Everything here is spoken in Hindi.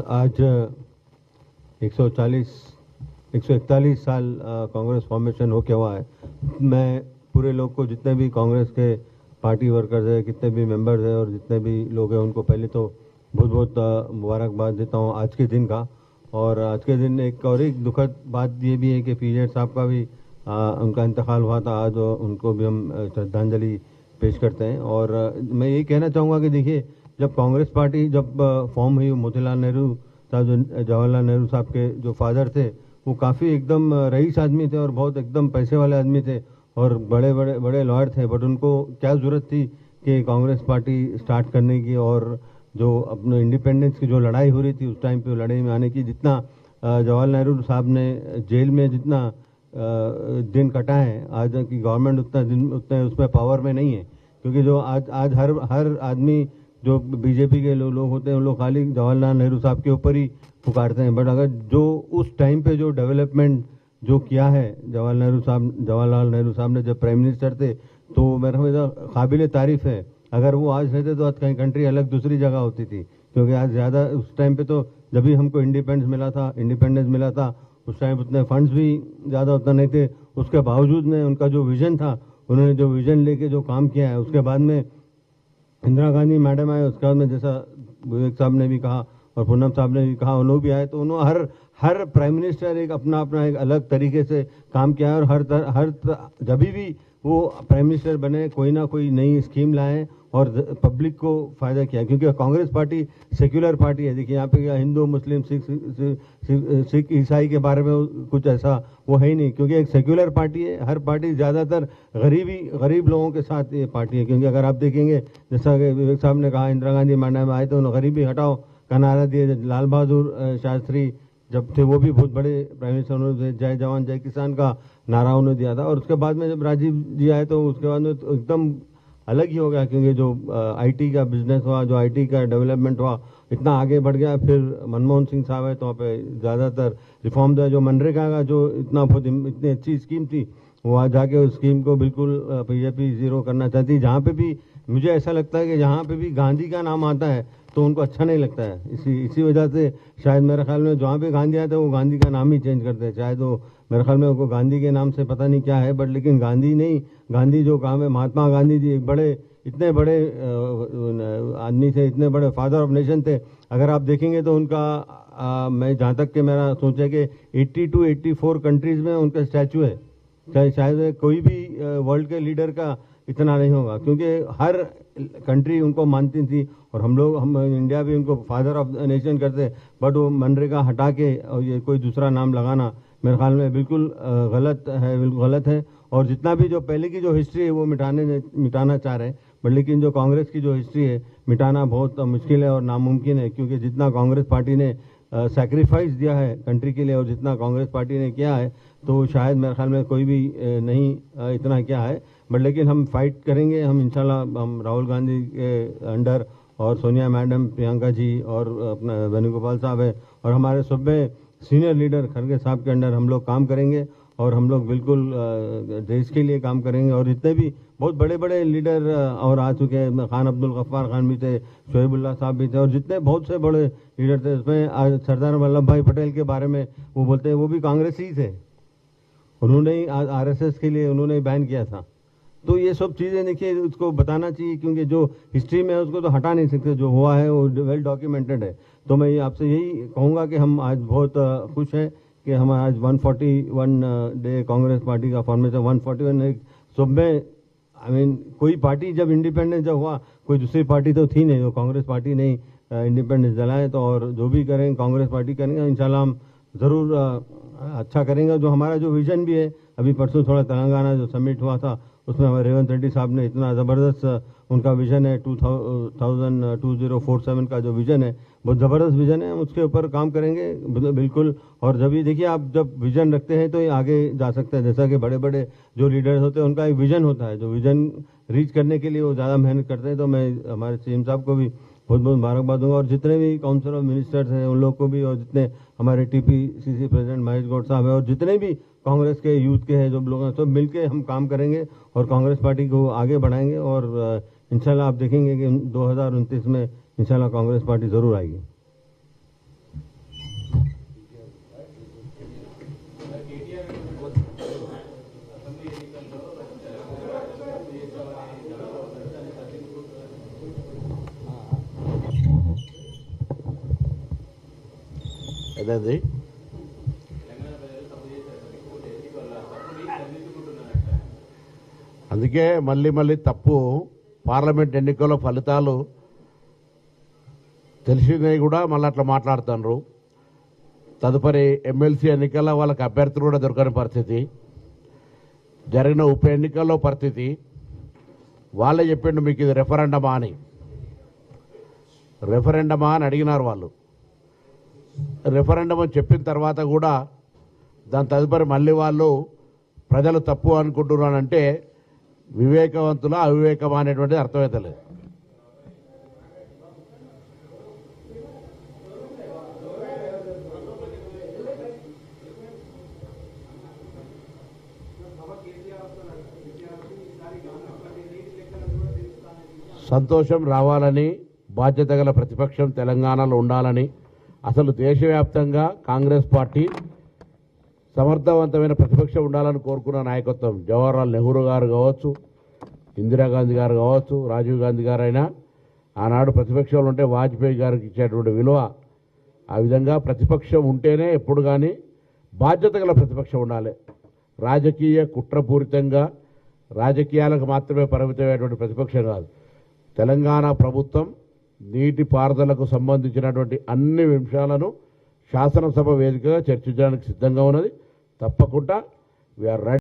आज 141 साल कांग्रेस फॉर्मेशन होके हुआ है। मैं पूरे लोग को, जितने भी कांग्रेस के पार्टी वर्कर्स है, कितने भी मेंबर्स हैं और जितने भी लोग हैं, उनको पहले तो बहुत बहुत मुबारकबाद देता हूँ आज के दिन का। और आज के दिन एक दुखद बात ये भी है कि पीजेड साहब का भी उनका इंतकाल हुआ था। आज उनको भी हम श्रद्धांजलि पेश करते हैं। और मैं ये कहना चाहूँगा कि देखिए, जब कांग्रेस पार्टी जब फॉर्म हुई, मोतीलाल नेहरू साहब, जो जवाहरलाल नेहरू साहब के जो फादर थे, वो काफ़ी एकदम रईस आदमी थे और बहुत एकदम पैसे वाले आदमी थे और बड़े लॉयर थे। बट उनको क्या ज़रूरत थी कि कांग्रेस पार्टी स्टार्ट करने की, और जो अपने इंडिपेंडेंस की जो लड़ाई हो रही थी उस टाइम पे लड़ाई में आने की। जितना जवाहरलाल नेहरू साहब ने जेल में जितना दिन कटाए हैं, आज की गवर्नमेंट उतने उसमें पावर में नहीं है। क्योंकि जो आज हर आदमी, जो बीजेपी के लोग होते हैं, उन लोग खाली जवाहरलाल नेहरू साहब के ऊपर ही पुकारते हैं। बट अगर जो उस टाइम पे जो डेवलपमेंट जो किया है जवाहरलाल नेहरू साहब ने जब प्राइम मिनिस्टर थे, तो मेरा समझ काबिल तारीफ है। अगर वो आज रहते तो आज कहीं कंट्री अलग दूसरी जगह होती थी। क्योंकि आज ज़्यादा उस टाइम पे तो जब भी हमको इंडिपेंडेंस मिला था उस टाइम उतने फंड्स भी ज़्यादा उतना नहीं थे। उसके बावजूद में उनका जो विज़न था, उन्होंने जो विज़न लेके जो काम किया है, उसके बाद में इंदिरा गांधी मैडम आए, उसके बाद में जैसा विवेक साहब ने भी कहा और पूनम साहब ने भी कहा, उन्होंने भी आए, तो उन्होंने हर प्राइम मिनिस्टर एक अपना एक अलग तरीके से काम किया है। और जब भी वो प्राइम मिनिस्टर बने, कोई ना कोई नई स्कीम लाए और पब्लिक को फ़ायदा किया। क्योंकि कांग्रेस पार्टी सेक्युलर पार्टी है। देखिए, यहाँ पे हिंदू, मुस्लिम, सिख ईसाई के बारे में कुछ ऐसा वो है ही नहीं। क्योंकि एक सेक्युलर पार्टी है। हर पार्टी ज़्यादातर गरीब लोगों के साथ ये पार्टी है। क्योंकि अगर आप देखेंगे, जैसा कि विवेक साहब ने कहा, इंदिरा गांधी मैडम आए तो उन्होंने गरीबी हटाओ का नारा दिए। लाल बहादुर शास्त्री जब थे, वो भी बहुत बड़े प्राइम मिनिस्टर, उन्होंने जय जवान जय किसान का नारा उन्होंने दिया था। और उसके बाद में जब राजीव जी आए तो उसके बाद में तो एकदम अलग ही हो गया। क्योंकि जो आईटी का बिजनेस हुआ, जो आईटी का डेवलपमेंट हुआ, इतना आगे बढ़ गया। फिर मनमोहन सिंह साहब है तो वहाँ पे ज़्यादातर रिफॉर्म था। जो मनरेगा का जो इतनी अच्छी स्कीम थी, वहाँ जाके उस स्कीम को बिल्कुल बीजेपी ज़ीरो करना चाहती है। जहाँ पे भी मुझे ऐसा लगता है कि जहाँ पे भी गांधी का नाम आता है तो उनको अच्छा नहीं लगता है। इसी वजह से शायद मेरे ख्याल में जहाँ पे गांधी आते हैं वो गांधी का नाम ही चेंज करते हैं। शायद वो, मेरे ख्याल में उनको गांधी के नाम से पता नहीं क्या है, बट लेकिन गांधी नहीं, गांधी जो काम है, महात्मा गांधी जी इतने बड़े आदमी थे, इतने बड़े फादर ऑफ नेशन थे। अगर आप देखेंगे तो उनका मैं जहाँ तक कि मेरा सोच है कि 82 84 कंट्रीज़ में उनका स्टैचू है। शायद कोई भी वर्ल्ड के लीडर का इतना नहीं होगा। क्योंकि हर कंट्री उनको मानती थी और हम इंडिया भी उनको फादर ऑफ नेशन करते। बट वो मनरेगा हटा के और ये कोई दूसरा नाम लगाना मेरे ख्याल में बिल्कुल गलत है। और जितना भी जो पहले की जो हिस्ट्री है वो मिटाना चाह रहे हैं। बट लेकिन जो कांग्रेस की जो हिस्ट्री है, मिटाना बहुत मुश्किल है और नामुमकिन है। क्योंकि जितना कांग्रेस पार्टी ने सैक्रिफाइस दिया है कंट्री के लिए और जितना कांग्रेस पार्टी ने किया है, तो शायद मेरे ख्याल में कोई भी नहीं इतना किया है। बट लेकिन हम फाइट करेंगे। हम इंशाल्लाह हम राहुल गांधी के अंडर और सोनिया मैडम, प्रियंका जी और अपना वेणुगोपाल साहब है और हमारे सब में सीनियर लीडर खड़गे साहब के अंडर हम लोग काम करेंगे। और हम लोग बिल्कुल देश के लिए काम करेंगे। और जितने भी बहुत बड़े बड़े लीडर और आ चुके हैं, खान अब्दुल गफ्फार खान भी थे, शोएबुल्लाह साहब भी थे और जितने बहुत से बड़े लीडर थे, उसमें आज सरदार वल्लभ भाई पटेल के बारे में वो बोलते हैं, वो भी कांग्रेस ही थे। उन्होंने ही आरएसएस के लिए उन्होंने बैन किया था। तो ये सब चीज़ें देखिए, उसको बताना चाहिए। क्योंकि जो हिस्ट्री में है उसको तो हटा नहीं सकते, जो हुआ है वो वेल डॉक्यूमेंटेड है। तो मैं आपसे यही कहूँगा कि हम आज बहुत खुश हैं कि हम आज 141 डे कांग्रेस पार्टी का फॉर्मेशन 141 एक सब में, कोई पार्टी जब इंडिपेंडेंस जब हुआ, कोई दूसरी पार्टी तो थी नहीं, तो कांग्रेस पार्टी ने इंडिपेंडेंस दिलाए। तो और जो भी करेंगे कांग्रेस पार्टी करेंगे, इंशाल्लाह हम ज़रूर अच्छा करेंगे। जो हमारा जो विज़न भी है, अभी परसों थोड़ा तेलंगाना जो समिट हुआ था, उसमें हमारे रेवंत रेड्डी साहब ने इतना ज़बरदस्त उनका विज़न है 2047 का जो विज़न है, बहुत ज़बरदस्त विज़न है। हम उसके ऊपर काम करेंगे बिल्कुल। और जब भी देखिए, आप जब विज़न रखते हैं तो ये आगे जा सकते हैं। जैसा कि बड़े बड़े जो लीडर्स होते हैं उनका एक विज़न होता है, जो विज़न रीच करने के लिए वो ज़्यादा मेहनत करते हैं। तो मैं हमारे सीएम साहब को भी बहुत बहुत मुबारकबाद दूंगा और जितने भी काउंसिल ऑफ मिनिस्टर्स हैं उन लोग को भी, और जितने हमारे टीपीसीसी प्रेसिडेंट महेश गौड़ साहब हैं और जितने भी कांग्रेस के यूथ के हैं जो लोग हैं, सब मिलके हम काम करेंगे और कांग्रेस पार्टी को आगे बढ़ाएंगे। और इंशाल्लाह आप देखेंगे कि 2029 में इंशाल्लाह कांग्रेस पार्टी ज़रूर आएगी। ఏదైంది అందుకే మళ్ళీ మళ్ళీ తప్పు పార్లమెంట్ ఎన్నికల ఫలితాలు తెలిసినవి కూడా మళ్ళీ అట్లా మాట్లాడుతున్నారు. తదుపరి ఎమ్మెల్సీ ఎన్నికల్లో వాళ్ళకి అభ్యర్థులు కూడా దొరకని పరిస్థితి, జరిగిన ఉప ఎన్నికల్లో పరిస్థితి. వాళ్ళే చెప్పిండు మీకు ఇది రెఫరెండమా అని. రెఫరెండమా అని అడిగినారు వాళ్ళు. రెఫరెండం అని చెప్పిన తర్వాత కూడా దాని తదుపరి మళ్ళీ వాళ్ళు ప్రజలు తప్పు అనుకుంటున్నారంటే వివేకవంతుల అవివేకమా అనేటువంటిది అర్థమవుతలేదు. సంతోషం రావాలని, బాధ్యత గల ప్రతిపక్షం తెలంగాణలో ఉండాలని, అసలు దేశవ్యాప్తంగా కాంగ్రెస్ పార్టీ సమర్థవంతమైన ప్రతిపక్షం ఉండాలని కోరుకున్న నాయకత్వం జవహర్లాల్ నెహ్రూ గారు కావచ్చు, ఇందిరాగాంధీ గారు కావచ్చు, రాజీవ్ గాంధీ గారు అయినా ఆనాడు ప్రతిపక్షంలో ఉంటే వాజ్పేయి గారికి ఇచ్చేటువంటి విలువ. ఆ విధంగా ప్రతిపక్షం ఉంటేనే ఎప్పుడు కానీ బాధ్యత గల ప్రతిపక్షం ఉండాలి. రాజకీయ కుట్రపూరితంగా రాజకీయాలకు మాత్రమే పరిమితమైనటువంటి ప్రతిపక్షం కాదు. తెలంగాణ ప్రభుత్వం నీటిపారుదలకు సంబంధించినటువంటి అన్ని అంశాలను శాసనసభ వేదికగా చర్చించడానికి సిద్ధంగా ఉన్నది. తప్పకుండా వీఆర్ రెడీ.